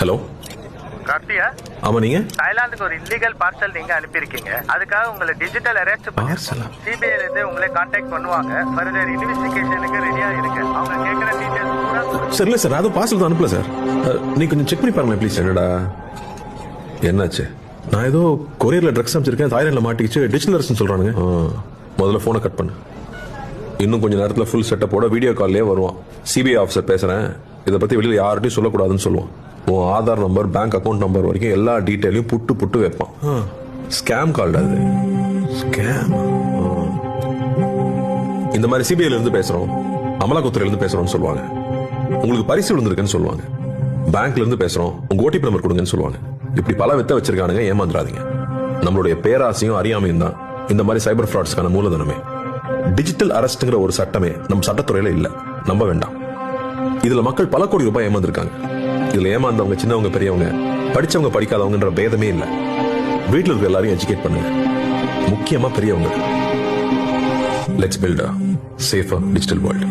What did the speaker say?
Hello கார்த்தியா? ஆமா, நீங்க தாய்லாந்துக்கு ஒரு இல்லீகல் பார்சல் நீங்க அனுப்பியிருக்கீங்க. அதுக்காக உங்களை டிஜிட்டல் அரெஸ்ட் பார்சலா? சிபிஐ இருந்து உங்களை கான்டாக்ட் பண்ணுவாங்க. ஃபர்தர் இன்வெஸ்டிகேஷனுக்கு ரெடியா இருக்கு. அவங்க கேட்கிற டீடைல்ஸ் பூரா சார் இல்ல சார், அது பார்சல் தான் அனுப்பல சார். நீ கொஞ்சம் செக் பண்ணி பாருங்க ப்ளீஸ். என்னடா என்னாச்சு? நான் ஏதோ கொரியர்ல ட்ரக்ஸ் அனுப்பிச்சிருக்கேன், தாய்லாந்துல மாட்டிக்கிச்சு, டிஜிட்டல் அரெஸ்ட்னு சொல்றானுங்க. முதல்ல போனை கட் பண்ணு. இன்னும் கொஞ்சம் நேரத்தில் ஃபுல் செட்டப்போட வீடியோ கால்லேயே வருவான். சிபிஐ ஆஃபீஸர் பேசுறேன், இதை பத்தி வெளியில யார்கிட்டையும் சொல்லக்கூடாதுன்னு சொல்லுவான். உன் Aadhaar number, bank account number வரைக்கும் எல்லா டீட்டெயிலையும் புட்டு புட்டு வைப்பான். ஸ்கேம் கால் அது. ஸ்கேம். இந்த மாதிரி சிபிஐல இருந்து பேசுறோம், அமலாக்கத்துறையில இருந்து பேசுறோம்னு சொல்லுவாங்க. உங்களுக்கு பரிசு விழுந்திருக்குன்னு சொல்லுவாங்க. பேங்க்ல இருந்து பேசுறோம், உங்க ஓடிபி நம்பர் கொடுங்கன்னு சொல்லுவாங்க. இப்படி பல வித்த வச்சிருக்கானுங்க. ஏமாந்துடாதீங்க. நம்மளுடைய பேராசையும் அறியாமையும் தான் இந்த மாதிரி சைபர் ஃப்ராட்ஸ்க்கான மூலதனமே. டிஜிட்டல் அரெஸ்ட்ங்கிற ஒரு சட்டமே நம்ம சட்டத்துறையில இல்ல, நம்ப வேண்டாம். இதுல மக்கள் பல கோடி ரூபாய் ஏமாந்துருக்காங்க. இதுல ஏமாந்தவங்க சின்னவங்க பெரியவங்க, படிச்சவங்க படிக்காதவங்கன்ற பேதமே இல்ல. வீட்டில் இருக்க எல்லாரையும் எஜுகேட் பண்ணுங்க, முக்கியமா பெரியவங்க. Let's build a safer digital world.